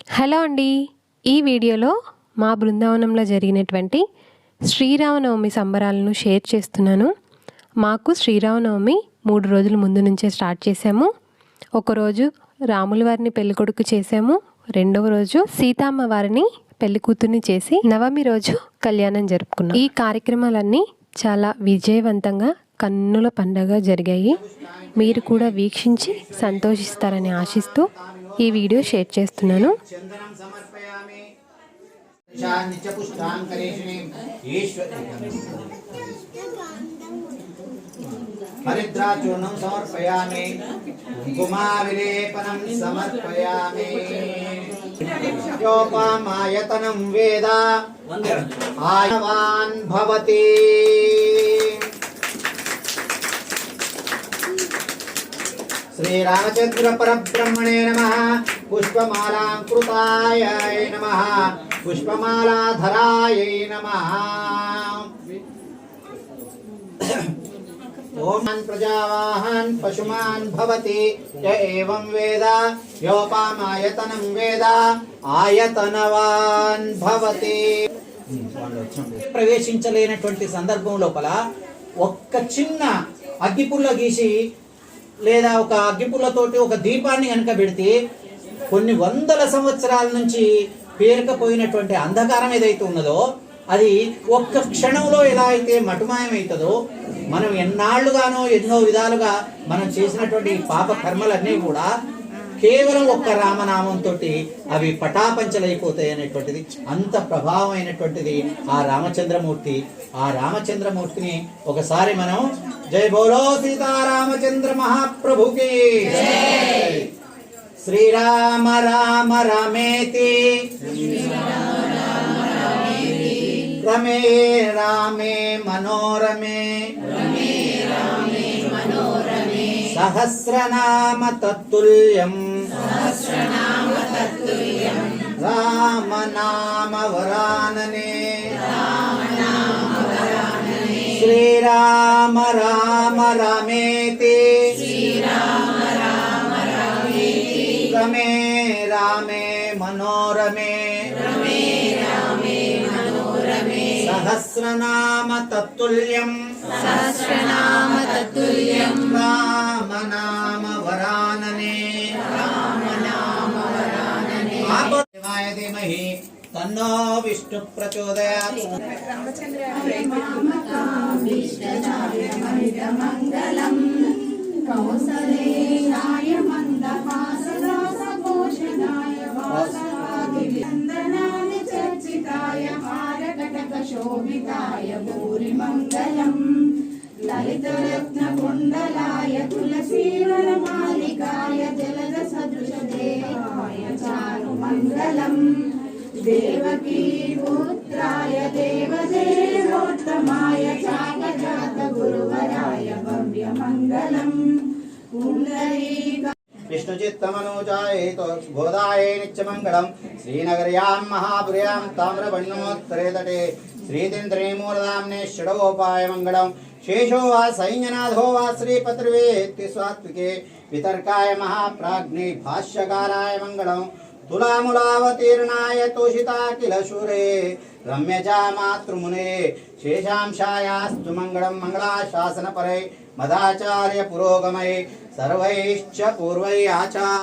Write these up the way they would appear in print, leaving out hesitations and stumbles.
Hello అండి. ఈ వీడియోలో మా బృందావనంలో జరిగినటువంటి శ్రీరామనవమి సంబరాలను షేర్ చేస్తున్నాను. మాకు శ్రీరామనవమి 3 రోజుల ముందు నుంచే స్టార్ట్ చేశాము. ఒకరోజు రాముల వారిని పెళ్ళికొడుకు చేశాము. రెండవ రోజు సీతమ్మ వారిని పెళ్లి కూతుర్ని చేసి నవమి రోజు కళ్యాణం జరుపుకున్నాం. ఈ కార్యక్రమాలన్నీ చాలా విజయవంతంగా కన్నుల పండగ జరిగాయి. మీరు కూడా వీక్షించి సంతోషిస్తారని ఆశిస్తూ ఈ వీడియో షేర్ చేస్తున్నాను. హరిద్రాచూర్ణం సమర్పయామి, కుంకుమావిలేపనం సమర్పయామి. యోపామాయతనం వేద ఆయవాన్ భవతి. శ్రీరామచంద్ర పరబ్రహ్మణే నమః. పుష్పమాలాంకృతాయ నమః. పుష్పమాలాధరాయ నమః. ఓం ప్రజావాహన్ పశుమాన్ భవతి య ఏవం వేద యోపామాయతనం వేద ఆయతనవాన్ భవతి. ప్రవేశించలేనటువంటి సందర్భం లోపల ఒక్క చిన్న అగ్గిపుల్ల గీసి లేదా ఒక అగ్గిపుల్లతోటి ఒక దీపాన్ని కనుక పెడితే కొన్ని వందల సంవత్సరాల నుంచి పేరుకపోయినటువంటి అంధకారం ఏదైతే ఉన్నదో అది ఒక్క క్షణంలో ఎలా అయితే మటుమాయమవుతుందో, మనం ఎన్నాళ్లుగానో ఎన్నో విధాలుగా మనం చేసినటువంటి పాప కర్మలన్నీ కూడా కేవలం ఒక్క రామనామంతో అవి పటాపంచలైపోతాయి అనేటువంటిది అంత ప్రభావమైనటువంటిది ఆ రామచంద్రమూర్తి. ఆ రామచంద్రమూర్తిని ఒకసారి మనం జై బోలో సీతారామచంద్ర మహాప్రభుకి. శ్రీరామ రామ రమేతి రమే రామే మనోరమే సహస్రనామ తత్తుల్యం రామ నామ వరాననే. శ్రీరామ రామ రమేతి రమే రామే మనోరమే సహస్రనామ తత్తుల్యం రామ నామ వరాననే. దేవాయ ధీమహి తన్నో విష్ణు ప్రచోదయాత్. కౌసలేయాయ మందహాసదాసపోషణాయ వాసవాదివందనాని చర్చితాయ హారకటక శోభితాయ భూరి మంగళం. లలితరత్న కుండలాయ తులసీవర మాలికాయ జలద సదృశ దేవాయ చారు మంగళం. దేవకీ పుత్రాయ దేవదేవోత్తమాయ చాకజాత గురువరాయ భవ్య మంగళం. విష్ణుచిత్తమనోజాయ బోధాయ నిత్యమంగళం. శ్రీనగర్యాం మహాపుర్యాం తామ్రవర్ణోత్తరే తటే శ్రీతింద్రీమూలధామ్నే షడోపాయ మంగళం. శేషో వా సైన్యనాథో వా శ్రీపత్రివేత్తి సాత్వికే వితర్కాయ మహాప్రాజ్ఞే భాష్యకారాయ మంగళం. తులాములావతీర్ణాయ తోషితాఖిల శూరే రమ్యజా మాతృమునే శేషాంశాయాస్తు మంగళం. మంగళాశాసన పరై మదాచార్య పురోగమై సర్వైశ్చ పూర్వై ఆచార్య.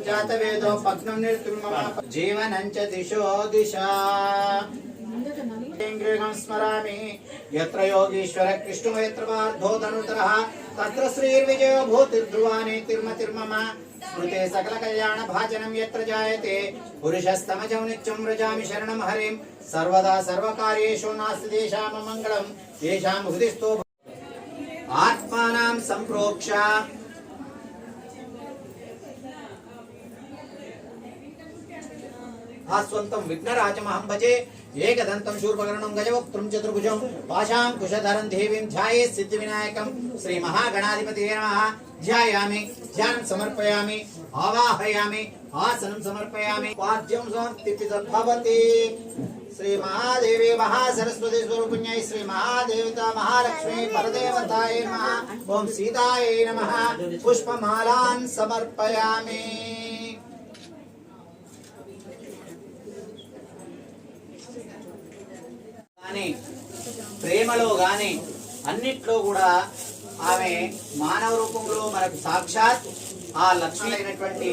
జాతవేదో పగ్నం నిర్తుల్మమ జీవనంచ దిశో దిశా. గృహం స్మరామి యత్ర యోగీశ్వర కృష్ణో యత్ర పార్థో ధనుర్ధరః తత్ర శ్రీర్విజయో భూతిర్ధ్రువాణి తిర్మ తిర్మమ स्मृते सकल कल्याण भाजनम यत्र जायते पुरुषस्तमजं नित्यं व्रजामि शरणं हरिं सर्वदा सर्वकार्येषु नास्ति देशाम मंगलम येषां हृदिस्थो आत्मानां संप्रोक्ष आस्वन्तं विघ्नराजमहं भजे एकदन्तं शूर्पकर्णं गजवक्त्रं चतुर्भुजं पाशांकुशधरं देवीं ध्याये सिद्धिविनायकं श्रीमहागणाधिपतये नमः। ध्यायामि ध्यानं समर्पयामि आवाहयामि आसनं समर्पयामि वाद्यं समर्पितभवति। श्री महादेवी महासरस्वती स्वरूपिण्यै श्री महादेवता महालक्ष्मी परदेवतायै नमः। ओम सीतायै नमः। पुष्पमालान् समर्पयामि। ప్రేమలో గాని అన్నిట్లో కూడా ఆమె మానవ రూపంలో మనకు సాక్షాత్ ఆ లక్ష్మి అయినటువంటి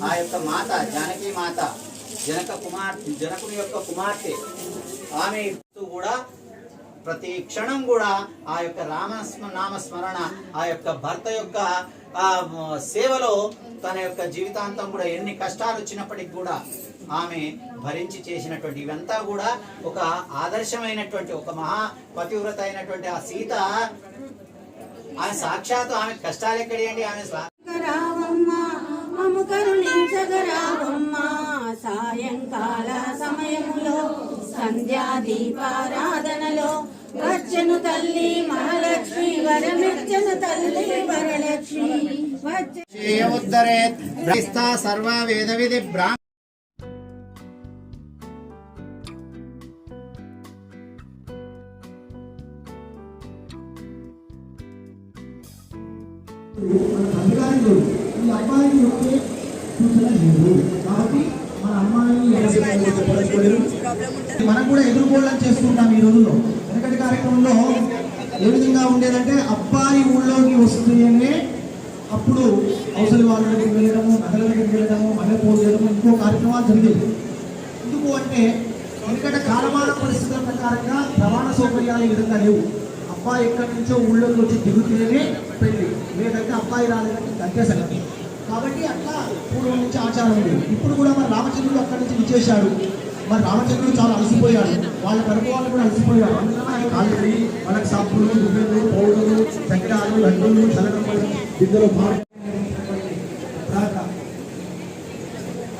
ఆ యొక్క మాత జానకి మాత జనకుని యొక్క కుమార్తె ఆమె కూడా ప్రతి క్షణం కూడా ఆ యొక్క నామస్మరణ ఆ యొక్క భర్త యొక్క సేవలో తన యొక్క జీవితాంతం కూడా ఎన్ని కష్టాలు వచ్చినప్పటికి కూడా ఆమె భరించి చేసినటువంటి ఇవంతా కూడా ఒక ఆదర్శమైనటువంటి ఒక మహా పతివ్రత అయినటువంటి ఆ సీత ఆమె సాక్షాత్తు ఆమె కష్టాలు ఎక్కడి ఆమె సాయంకాల సమయములో సంధ్యా దీపారాధనలో వచ్చను తల్లి మహాలక్ష్మి వరమిచ్చను తల్లి వరలక్ష్మి ఉద్ధరేత్ సర్వ వేద విధి బ్రాహ్మణ మనం కూడా ఎదుర్కోవాలని చేస్తుంటాం ఈ రోజుల్లో. వెనకటి కార్యక్రమంలో ఏ విధంగా ఉండేదంటే అబ్బాయి ఊళ్ళోకి వస్తేనే అప్పుడు అవసరం వాళ్ళ దగ్గరికి వెళ్ళడము, నగల దగ్గరికి వెళ్ళడము, మళ్ళీ పోయడము, ఇంకో కార్యక్రమాలు జరిగేవి. ఎందుకు అంటే వెనకట కాలమాన పరిస్థితుల ప్రకారంగా రవాణా సౌకర్యాలు ఈ విధంగా లేవు. అబ్బాయి ఎక్కడి నుంచో ఊళ్ళోకి వచ్చి దిగుతేనే పెళ్లి, లేదంటే అబ్బాయి రాలేదంటే గంటే సంగతి. కాబట్టి అట్లా పూర్వం నుంచి ఆచారం ఉంది. ఇప్పుడు కూడా మరి రామచంద్రుడు అక్కడి నుంచి విచ్చేశాడు. మరి రామచంద్రుడు చాలా అలసిపోయాడు, వాళ్ళ కడుపు వాళ్ళు కూడా అలసిపోయాడు. అందుకని కాళ్ళకి వాళ్ళకి సబ్బులు, దువ్వెలు, పౌడర్లు, చక్రాలు, లడ్డూలు, చల్లగమ్మలు ఇద్దరు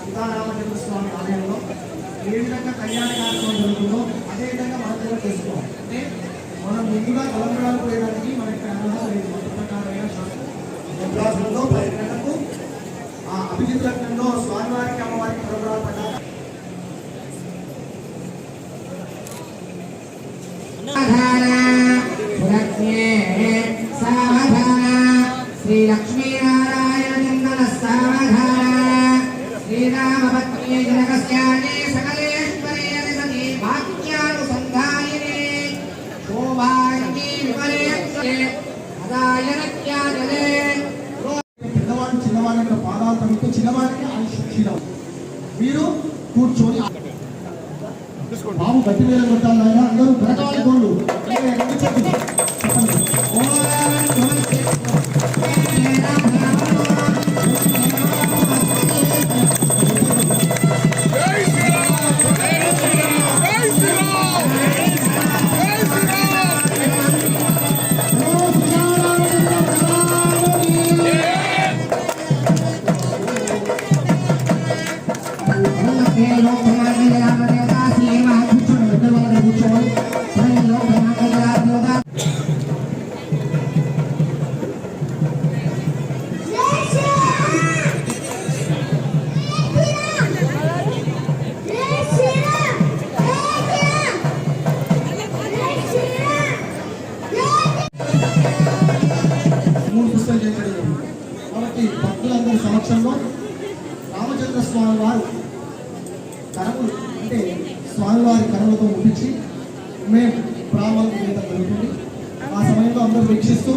సీతారామచంద్ర స్వామి ఆలయంలో ఏ విధంగా కళ్యాణ కార్యక్రమం జరుగుతుందో అదే విధంగా మనం కూడా చేసుకోవాలి. అంటే మనం ముందుగా తలంబరాలు పోయడానికి మనకి ప్రకారమైన శాస్త్రంలో 10 గంటలకు ఆ అభిజిత్ లగ్నంలో స్వామివారికి అమ్మవారికి తలంబరాలు పడ్డారు. శ్రీ లక్ష్మీనారాయణ శ్రీరామపత్ని జనకస్యాని సకలేశ్వరే సతి వాక్యానుసంధాయిని శోభాంగి విపరేక్షే అదాయనక్యాజలే. పెద్దవాడు చిన్నవాడి యొక్క పాదాలు తగ్గితే చిన్నవాడికి క్షీణం. మీరు కూర్చొని బాబు గట్టి మీద కొట్టాలి. ఆయన అందరూ పెద్దవాడి గోళ్ళు చెప్పండి. కాబట్టి భక్తులందరి సమక్షంలో రామచంద్ర స్వామి వారు కరములు అంటే స్వామివారి కరములతో ముట్టించి మేము బ్రాహ్మణులకు గీతం జరుగుతుంది. ఆ సమయంలో అందరూ వీక్షిస్తూ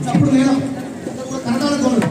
చప్పుడు మేడం కన్నడాల గోలు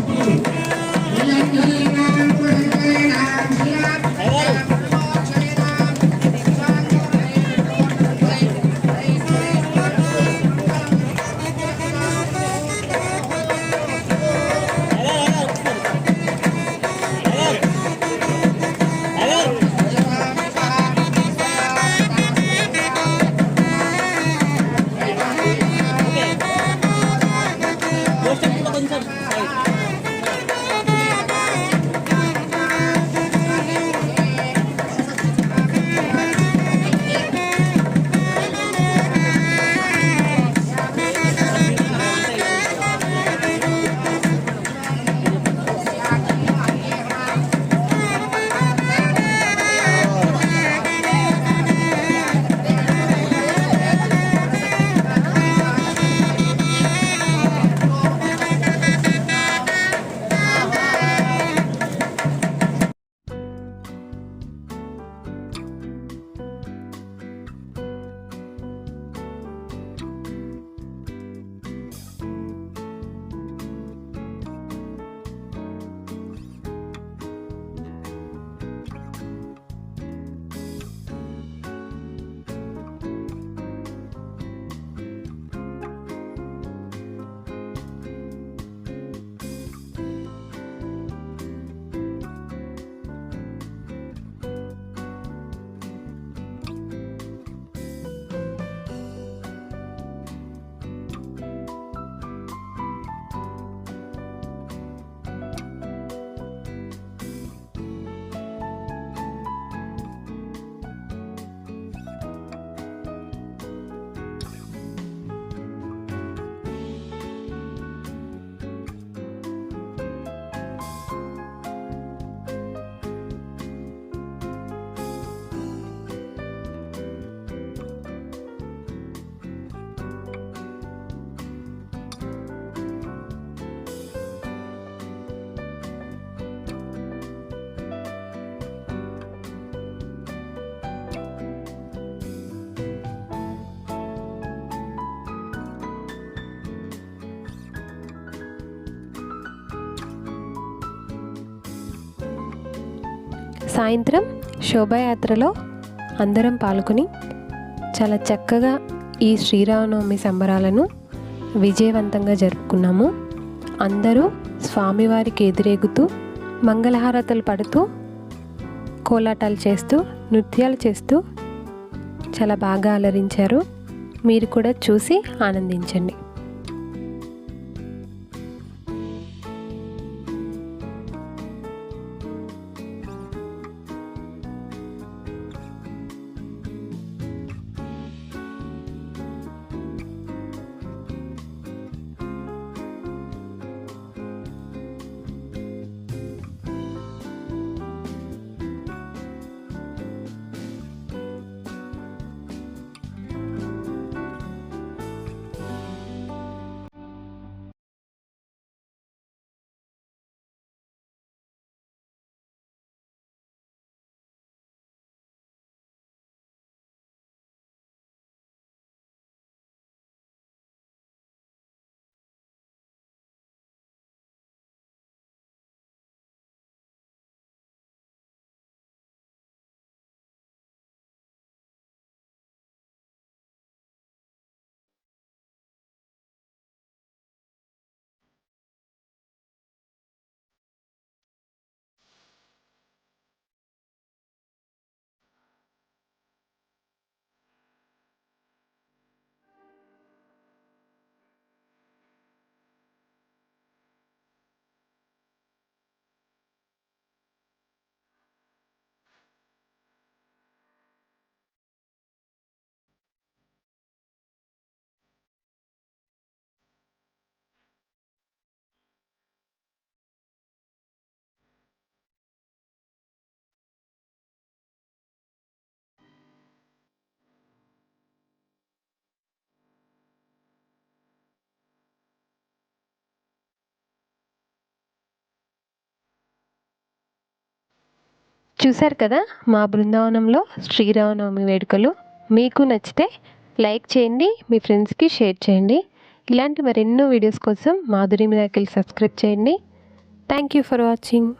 సాయంత్రం శోభాయాత్రలో అందరం పాల్గొని చాలా చక్కగా ఈ శ్రీరామనవమి సంబరాలను విజయవంతంగా జరుపుకున్నాము. అందరూ స్వామివారికి ఎదురేగుతూ మంగళహారతలు పడుతూ కోలాటాలు చేస్తూ నృత్యాలు చేస్తూ చాలా బాగా అలరించారు. మీరు కూడా చూసి ఆనందించండి. చూశారు కదా మా బృందావనంలో శ్రీరామనవమి వేడుకలు. మీకు నచ్చితే లైక్ చేయండి, మీ ఫ్రెండ్స్కి షేర్ చేయండి. ఇలాంటి మరెన్నో వీడియోస్ కోసం మాధురి మిరాకిల్ సబ్స్క్రైబ్ చేయండి. Thank you for watching.